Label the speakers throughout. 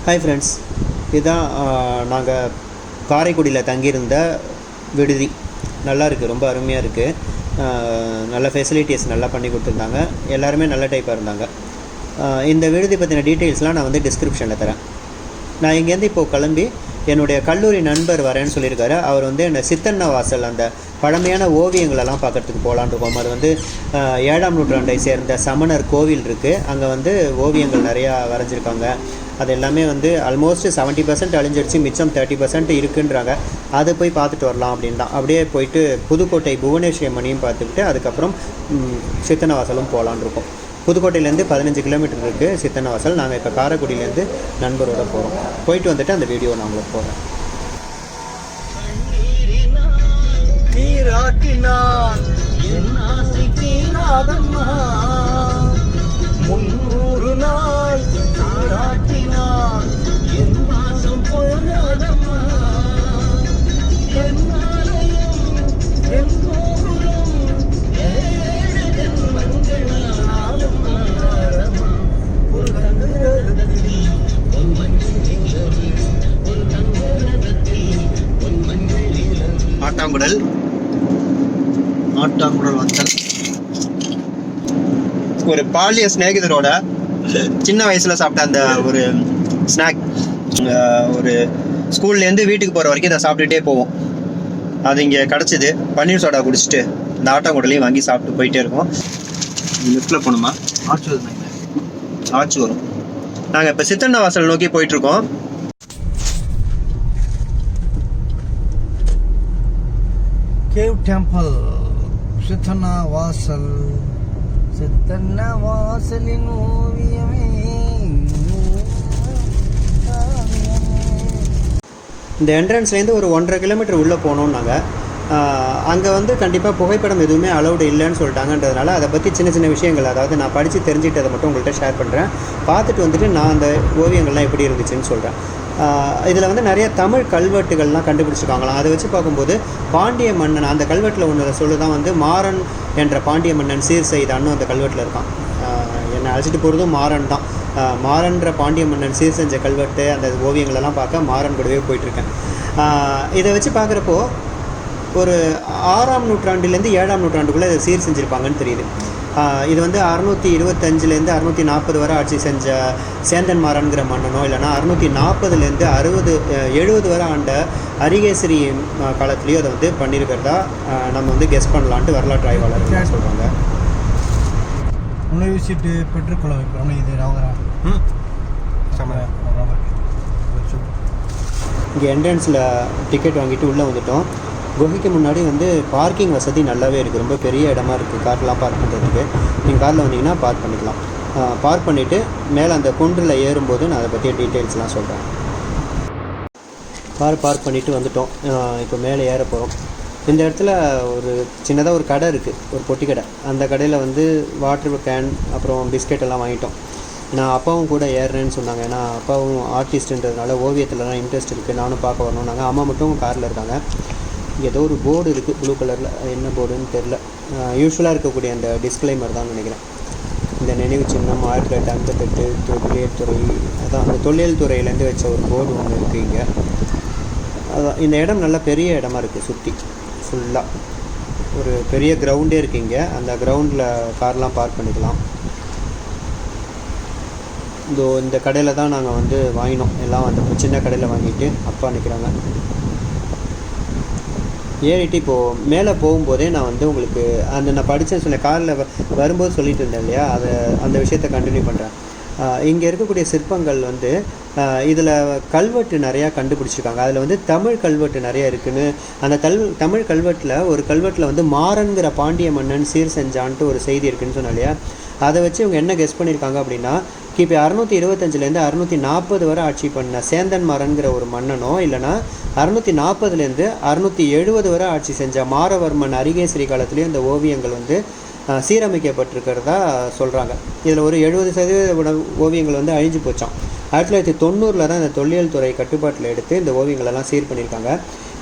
Speaker 1: Hi friends, இதுதான் நாங்கள் காரைக்குடியில் தங்கியிருந்த விடுதி. நல்லா இருக்குது, ரொம்ப அருமையாக இருக்குது. நல்ல ஃபெசிலிட்டிஸ் நல்லா பண்ணி கொடுத்துருந்தாங்க. எல்லாருமே நல்ல டைப்பாக இருந்தாங்க. இந்த விடுதி பற்றின டீட்டெயில்ஸ்லாம் நான் வந்து டிஸ்கிரிப்ஷனில் தரேன். நான் இங்கேருந்து இப்போது கிளம்பி என்னுடைய கல்லூரி நண்பர் வரேன்னு சொல்லியிருக்காரு. அவர் வந்து என்ன சித்தன்ன வாசல் அந்த பழமையான ஓவியங்களெல்லாம் பார்க்குறதுக்கு போகலான் இருக்கோம். அது வந்து 7ஆம் நூற்றாண்டை சேர்ந்த சமணர் கோவில் இருக்குது. அங்கே வந்து ஓவியங்கள் நிறையா வரைஞ்சிருக்காங்க. அது எல்லாமே வந்து ஆல்மோஸ்ட் 70% அழிஞ்சிடுச்சு, மிச்சம் 30% இருக்குன்றாங்க. அதை போய் பார்த்துட்டு வரலாம் அப்படின்னு தான். அப்படியே போயிட்டு புதுக்கோட்டை புவனேஸ்வரி மணியும் பார்த்துக்கிட்டு அதுக்கப்புறம் சித்தன்ன வாசலும் போகலான் இருக்கோம். புதுக்கோட்டையிலேருந்து 15 கிலோமீட்டர் இருக்குது சித்தன்ன வாசல். நாங்கள் இப்போ காரைக்குடியிலேருந்து நண்பரோடு போகிறோம். போயிட்டு வந்துட்டு அந்த வீடியோ நான் உங்களுக்கு போடுறேன். ஆட்டாங்குடல் வத்தல் ஒரு பாலிய ஸ்நேகிதரோட சின்ன வயசில் சாப்பிட்ட அந்த ஒரு ஸ்நாக். ஒரு ஸ்கூல்லேருந்து வீட்டுக்கு போகிற வரைக்கும் இதை சாப்பிட்டுட்டே போவோம். அது இங்கே கிடச்சிது. பன்னீர் சோடா குடிச்சிட்டு இந்த ஆட்டாங்குடலையும் வாங்கி சாப்பிட்டு போயிட்டே இருக்கோம். லெஃப்டில் போகணுமா? ஆச்சு வரும். நாங்கள் இப்போ சித்தன்ன வாசல் நோக்கி போயிட்டுருக்கோம்.
Speaker 2: கேவ் டெம்பிள் சித்தன்ன வாசல். சித்தன்ன வாசலின் ஓவியமே.
Speaker 1: இந்த என்ட்ரன்ஸ்லேருந்து ஒரு 1.5 கிலோமீட்டர் உள்ளே போனோம். நாங்கள் அங்கே வந்து கண்டிப்பாக புகைப்படம் எதுவுமே அலௌடு இல்லைன்னு சொல்லிட்டாங்கன்றதுனால அதை பற்றி சின்ன சின்ன விஷயங்கள், அதாவது நான் படித்து தெரிஞ்சுக்கிட்டதை மட்டும் உங்கள்கிட்ட ஷேர் பண்ணுறேன். பார்த்துட்டு வந்துட்டு நான் அந்த ஓவியங்கள்லாம் எப்படி இருந்துச்சுன்னு சொல்கிறேன். இதில் வந்து நிறைய தமிழ் கல்வெட்டுகள்லாம் கண்டுபிடிச்சிருக்காங்களாம். அதை வச்சு பார்க்கும்போது பாண்டிய மன்னன் அந்த கல்வெட்டில் ஒன்று சொல்லுதான் வந்து மாறன் என்ற பாண்டிய மன்னன் சீர் செய்தான்னு அந்த கல்வெட்டில் இருக்கான். என்னை அழைச்சிட்டு போகிறதும் மாறன் தான். மாறன்ற பாண்டிய மன்னன் சீர் செஞ்ச கல்வெட்டு அந்த ஓவியங்களெல்லாம் பார்க்க மாறன் கூடவே போயிட்டுருக்கேன். இதை வச்சு பார்க்குறப்போ ஒரு 6ஆம் நூற்றாண்டுலேருந்து 7ஆம் நூற்றாண்டுக்குள்ளே இதை சீர் செஞ்சுருப்பாங்கன்னு தெரியுது. இது வந்து 625லேருந்து 640 வரை ஆட்சி செஞ்ச சேந்தன் மாறன்கிற மன்னனோ இல்லைனா 640லேருந்து 70 வரை ஆண்ட அரிகேசரி காலத்துலேயும் அதை வந்து பண்ணியிருக்கிறதா நம்ம வந்து கெஸ் பண்ணலான்ட்டு வரலாற்று ஆய்வாளர்கள் சொல்கிறாங்க.
Speaker 2: உணவு சீட்டு பெற்றுக்கொள்ள வைக்கிறோம். இது
Speaker 1: இங்கே என்ட்ரன்ஸில் டிக்கெட் வாங்கிட்டு உள்ளே வந்துட்டோம். குகைக்கு முன்னாடி வந்து பார்க்கிங் வசதி நல்லாவே இருக்குது. ரொம்ப பெரிய இடமா இருக்குது கார்லாம் பார்க் பண்ணுறதுக்கு. நீங்கள் காரில் வந்தீங்கன்னா பார்க் பண்ணிக்கலாம். பார்க் பண்ணிவிட்டு மேலே அந்த குன்றில் ஏறும்போது நான் அதை பற்றிய டீட்டெயில்ஸ்லாம் சொல்கிறேன். பார்க் பண்ணிவிட்டு வந்துட்டோம். இப்போ மேலே ஏற போகிறோம். இந்த இடத்துல ஒரு சின்னதாக ஒரு கடை இருக்குது, ஒரு பொட்டி கடை. அந்த கடையில் வந்து வாட்டர் கேன் அப்புறம் பிஸ்கெட் எல்லாம் வாங்கிட்டோம். நான் அப்பாவும் கூட ஏறுறேன்னு சொன்னாங்க. ஏன்னா அப்பாவும் ஆர்டிஸ்ட்டுன்றதுனால ஓவியத்துலலாம் இன்ட்ரெஸ்ட் இருக்குது, நானும் பார்க்க வரணும். நாங்கள் அம்மா மட்டும் காரில் இருக்காங்க. ஏதோ ஒரு போர்டு இருக்குது ப்ளூ கலரில், என்ன போர்டுன்னு தெரில. யூஸ்வலாக இருக்கக்கூடிய அந்த டிஸ்க்ளைமர் தான் நினைக்கிறேன். இந்த நினைவு சின்னம் 1958 தொல்லியல் துறை, அதான் அந்த தொல்லியல் துறையிலேருந்து வச்ச ஒரு போர்டு ஒன்று இருக்குது இங்கே. அதான் இந்த இடம் நல்ல பெரிய இடமா இருக்குது. சுற்றி ஃபுல்லாக ஒரு பெரிய கிரவுண்டே இருக்குது இங்கே. அந்த கிரவுண்டில் கார்லாம் பார்க் பண்ணிக்கலாம். இந்த கடையில் தான் நாங்கள் வந்து வாங்கினோம். எல்லாம் அந்த சின்ன கடையில் வாங்கிட்டு அப்பா நிற்கிறாங்க. ஏறிட்டு இப்போது மேலே போகும்போதே நான் வந்து உங்களுக்கு நான் படித்தேன்னு சொன்னேன், காரில் வரும்போது சொல்லிட்டு இருந்தேன் இல்லையா, அந்த விஷயத்தை கண்டினியூ பண்ணுறேன். இங்கே இருக்கக்கூடிய சிற்பங்கள் வந்து இதில் கல்வெட்டு நிறையா கண்டுபிடிச்சிருக்காங்க. அதில் வந்து தமிழ் கல்வெட்டு நிறையா இருக்குதுன்னு. அந்த தமிழ் கல்வெட்டில் ஒரு கல்வெட்டில் வந்து மாறன்கிற பாண்டிய மன்னன் சீர் செஞ்சான்ட்டு ஒரு செய்தி இருக்குதுன்னு சொன்னேன் இல்லையா. அதை வச்சு இவங்க என்ன கெஸ் பண்ணியிருக்காங்க அப்படின்னா, கிபி 625லேருந்து 640 வரை ஆட்சி பண்ண சேந்தன் மாறன்கிற ஒரு மன்னனோ இல்லைனா 640லேருந்து 670 வரை ஆட்சி செஞ்ச மாரவர்மன் அரிகேசரி காலத்துலேயும் இந்த ஓவியங்கள் வந்து சீரமைக்கப்பட்டிருக்கிறதா சொல்கிறாங்க. இதில் ஒரு 70% ஓவியங்கள் வந்து அழிஞ்சு போச்சான். 1990 தான் இந்த தொல்லியல் துறை கட்டுப்பாட்டில் எடுத்து இந்த ஓவியங்களெல்லாம் சீர் பண்ணியிருக்காங்க.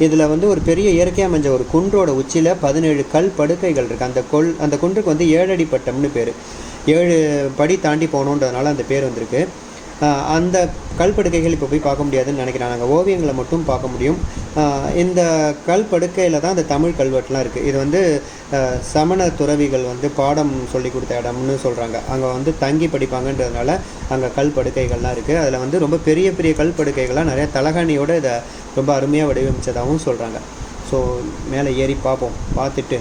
Speaker 1: இதில் வந்து ஒரு பெரிய இயற்கையாக அமைஞ்ச ஒரு குன்றோட உச்சியில் 17 கல் படுக்கைகள் இருக்குது. அந்த குன்றுக்கு வந்து 7 அடி பட்டம்னு பேர். 7 படி தாண்டி போகணுன்றதுனால அந்த பேர் வந்திருக்கு. அந்த கல்படுக்கைகள் இப்போ போய் பார்க்க முடியாதுன்னு நினைக்கிறேன். நாங்கள் ஓவியங்களை மட்டும் பார்க்க முடியும். இந்த கல்படுக்கையில் தான் அந்த தமிழ் கல்வெட்டுலாம் இருக்குது. இது வந்து சமண துறவிகள் வந்து பாடம் சொல்லி கொடுத்த இடம்னு சொல்கிறாங்க. அங்கே வந்து தங்கி படிப்பாங்கன்றதுனால அங்கே கல்படுக்கைகள்லாம் இருக்குது. அதில் வந்து ரொம்ப பெரிய பெரிய கல்படுக்கைகள்லாம் நிறைய தலகாணியோடு இதை ரொம்ப அருமையாக வடிவமைச்சதாகவும் சொல்கிறாங்க. ஸோ மேலே ஏறி பார்ப்போம். பார்த்துட்டு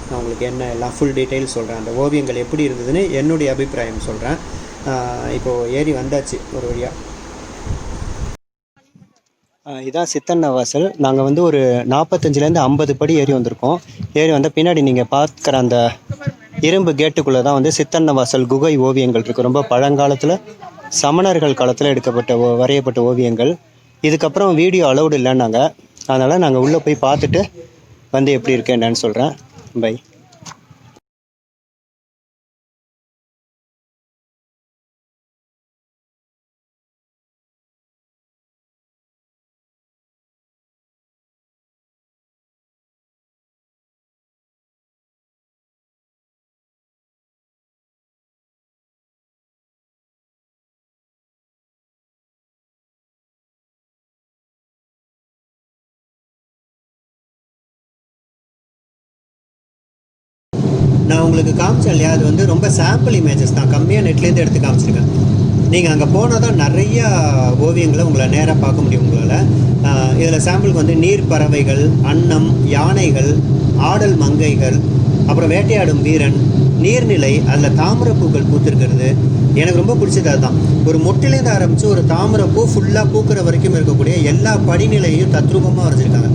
Speaker 1: நான் உங்களுக்கு என்ன எல்லாம் ஃபுல் டீட்டெயில்ஸ் சொல்கிறேன். அந்த ஓவியங்கள் எப்படி இருந்ததுன்னு என்னுடைய அபிப்பிராயம் சொல்கிறேன். இப்போது ஏறி வந்தாச்சு ஒரு வழியாக. இதான் சித்தன்ன வாசல். நாங்கள் வந்து ஒரு 45லேருந்து 50 படி ஏறி வந்திருக்கோம். ஏறி வந்தால் பின்னாடி நீங்கள் பார்க்குற அந்த இரும்பு கேட்டுக்குள்ளே தான் வந்து சித்தன்ன வாசல் குகை ஓவியங்கள் இருக்குது. ரொம்ப பழங்காலத்தில் சமணர்கள் காலத்தில் எடுக்கப்பட்ட வரையப்பட்ட ஓவியங்கள். இதுக்கப்புறம் வீடியோ அலௌடு இல்லைன்னாங்க. அதனால் நாங்கள் உள்ளே போய் பார்த்துட்டு வந்து எப்படி இருக்கு என்னன்னு சொல்கிறேன். பை. நான் உங்களுக்கு காமிச்சேன் இல்லையா, அது வந்து ரொம்ப சாம்பிள் இமேஜஸ் தான், கம்மியாக நெட்லேருந்து எடுத்து காமிச்சிருக்கேன். நீங்கள் அங்கே போனால் தான் நிறையா ஓவியங்களை உங்களை நேராக பார்க்க முடியும் உங்களால். இதில் சாம்பிளுக்கு வந்து நீர் பறவைகள், அன்னம், யானைகள், ஆடல் மங்கைகள், அப்புறம் வேட்டையாடும் வீரன், நீர்நிலை, அதில் தாமரைப்பூக்கள் பூத்திருக்கிறது. எனக்கு ரொம்ப பிடிச்சது அதுதான். ஒரு மொட்டிலேருந்து ஆரம்பித்து ஒரு தாமரைப்பூ ஃபுல்லாக பூக்கிற வரைக்கும் இருக்கக்கூடிய எல்லா படிநிலையும் தத்ரூபமாக வரைஞ்சிருக்காங்க.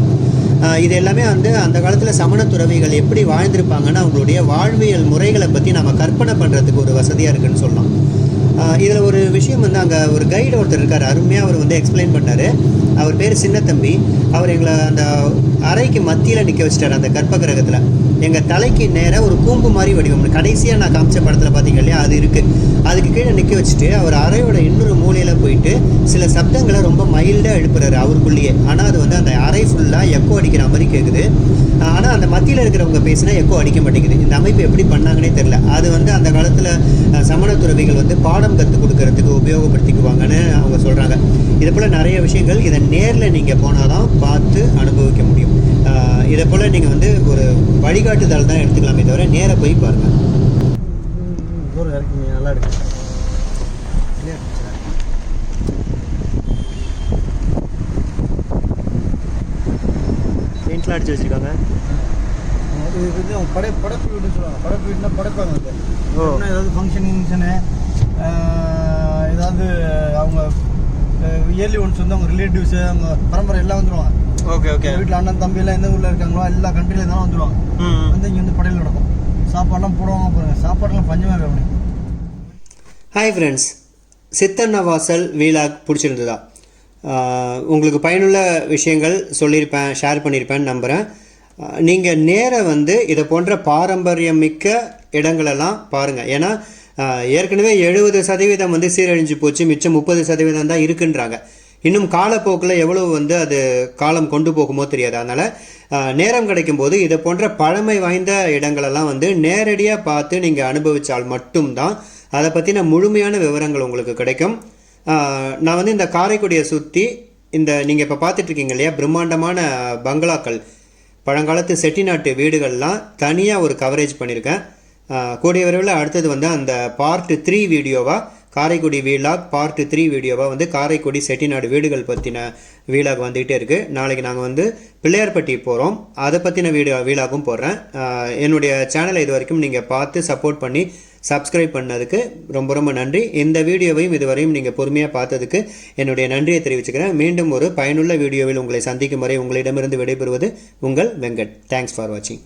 Speaker 1: இது எல்லாமே வந்து அந்த காலத்தில் சமண துறவிகள் எப்படி வாழ்ந்திருப்பாங்கன்னு அவங்களுடைய வாழ்வியல் முறைகளை பற்றி நம்ம கற்பனை பண்ணுறதுக்கு ஒரு வசதியாக இருக்குதுன்னு சொல்லலாம். இதில் ஒரு விஷயம் வந்து அங்கே ஒரு கைடு ஒருத்தர் இருக்கார், அருமையாக அவர் வந்து எக்ஸ்பிளைன் பண்ணார். அவர் பேர் சின்னத்தம்பி. அவர் எங்களை அந்த அறைக்கு மத்தியில் நிற்க வச்சிட்டார். அந்த கற்ப கிரகத்தில் எங்கள் தலைக்கு நேராக ஒரு கூம்பு மாதிரி வடிவம், கடைசியாக நான் காமிச்ச படத்தில் பார்த்தீங்க இல்லையா, அது இருக்குது. அதுக்கு கீழே நிற்க வச்சுட்டு அவர் அறையோட இன்னொரு மூலையில் போயிட்டு சில சப்தங்களை ரொம்ப மைல்டாக எழுப்புறாரு அவருக்குள்ளேயே. ஆனால் அது வந்து அந்த அறை ஃபுல்லாக எக்கோ அடிக்கிற மாதிரி கேட்குது. ஆனால் அந்த மத்தியில் இருக்கிறவங்க பேசினா எக்கோ அடிக்க மாட்டேங்குது. இந்த அமைப்பு எப்படி பண்ணாங்கன்னே தெரில. அது வந்து அந்த காலத்தில் சமண துறவிகள் வந்து பாடம் கற்றுக் கொடுக்கறதுக்கு உபயோகப்படுத்திக்குவாங்கன்னு அவங்க சொல்கிறாங்க. இது போல் நிறைய விஷயங்கள் இதை நேரில் நீங்கள் போனால் தான் பார்த்து அனுபவிக்க முடியும். இதை போல் நீங்கள் வந்து ஒரு வழிகாட்டுதல் தான் எடுத்துக்கலாமே தவிர நேராக போய் பாருங்கள். நல்லா இருக்கு. பெயிண்ட்லாம் அடிச்சு வச்சுருக்காங்க.
Speaker 2: இது வந்து அவங்க படைப்பு வீடுன்னு சொல்லுவாங்க. படைப்பு வீடுனா படைப்பாங்க. வந்து ஏதாவது ஃபங்க்ஷனு ஏதாவது அவங்க இயர்லி ஒன்ஸ் வந்து அவங்க ரிலேட்டிவ்ஸு அவங்க பரம்பரை எல்லாம் வந்துடுவாங்க.
Speaker 1: ஓகே.
Speaker 2: வீட்டில் அண்ணன் தம்பி எல்லாம் எந்த ஊரில் இருக்காங்களோ எல்லா கண்ட்ரியில் இருந்தாலும் வந்துடுவாங்க. வந்து இங்கே வந்து படையல் நடக்கும். சாப்பாடெல்லாம் போடுவாங்க. பாருங்க, சாப்பாடெல்லாம் பஞ்சமாக இருக்கும்.
Speaker 1: ஹாய் ஃப்ரெண்ட்ஸ், சித்தன்ன வாசல் வீலாக் பிடிச்சிருந்ததா? உங்களுக்கு பயனுள்ள விஷயங்கள் சொல்லியிருப்பேன், ஷேர் பண்ணியிருப்பேன்னு நம்புகிறேன். நீங்கள் நேராக வந்து இதை போன்ற பாரம்பரியம் மிக்க இடங்களெல்லாம் பாருங்கள். ஏன்னா ஏற்கனவே 70% வந்து சீரழிஞ்சு போச்சு, மிச்சம் 30% தான் இருக்குன்றாங்க. இன்னும் காலப்போக்கில் எவ்வளோ வந்து அது காலம் கொண்டு போகுமோ தெரியாது. அதனால் நேரம் கிடைக்கும்போது இதை போன்ற பழமை வாய்ந்த இடங்களெல்லாம் வந்து நேரடியாக பார்த்து நீங்கள் அனுபவித்தால் மட்டும்தான் அதை பற்றின முழுமையான விவரங்கள் உங்களுக்கு கிடைக்கும். நான் வந்து இந்த காரைக்குடியை சுற்றி இந்த நீங்கள் இப்போ பார்த்துட்ருக்கீங்க இல்லையா, பிரம்மாண்டமான பங்களாக்கள், பழங்காலத்து செட்டிநாட்டு வீடுகள்லாம் தனியாக ஒரு கவரேஜ் பண்ணியிருக்கேன். கூடிய விரைவில் அடுத்தது வந்து அந்த பார்ட் 3 வீடியோவாக காரைக்குடி வீலாக் பார்ட் 3 வீடியோவாக வந்து காரைக்குடி செட்டிநாடு வீடுகள் பற்றின வீலாக் வந்துகிட்டே இருக்குது. நாளைக்கு நாங்கள் வந்து பிள்ளையார்பட்டி போகிறோம், அதை பற்றின வீலாகும் போடுறேன். என்னுடைய சேனலை இது வரைக்கும் நீங்கள் பார்த்து சப்போர்ட் பண்ணி சப்ஸ்கிரைப் பண்ணதுக்கு ரொம்ப ரொம்ப நன்றி. இந்த வீடியோவையும் இதுவரையும் நீங்கள் பொறுமையாக பார்த்ததுக்கு என்னுடைய நன்றியை தெரிவிச்சுக்கிறேன். மீண்டும் ஒரு பயனுள்ள வீடியோவில் உங்களை சந்திக்கும் வரை உங்களிடமிருந்து விடைபெறுவது உங்கள் வெங்கட். தேங்க்ஸ் ஃபார் வாட்சிங்.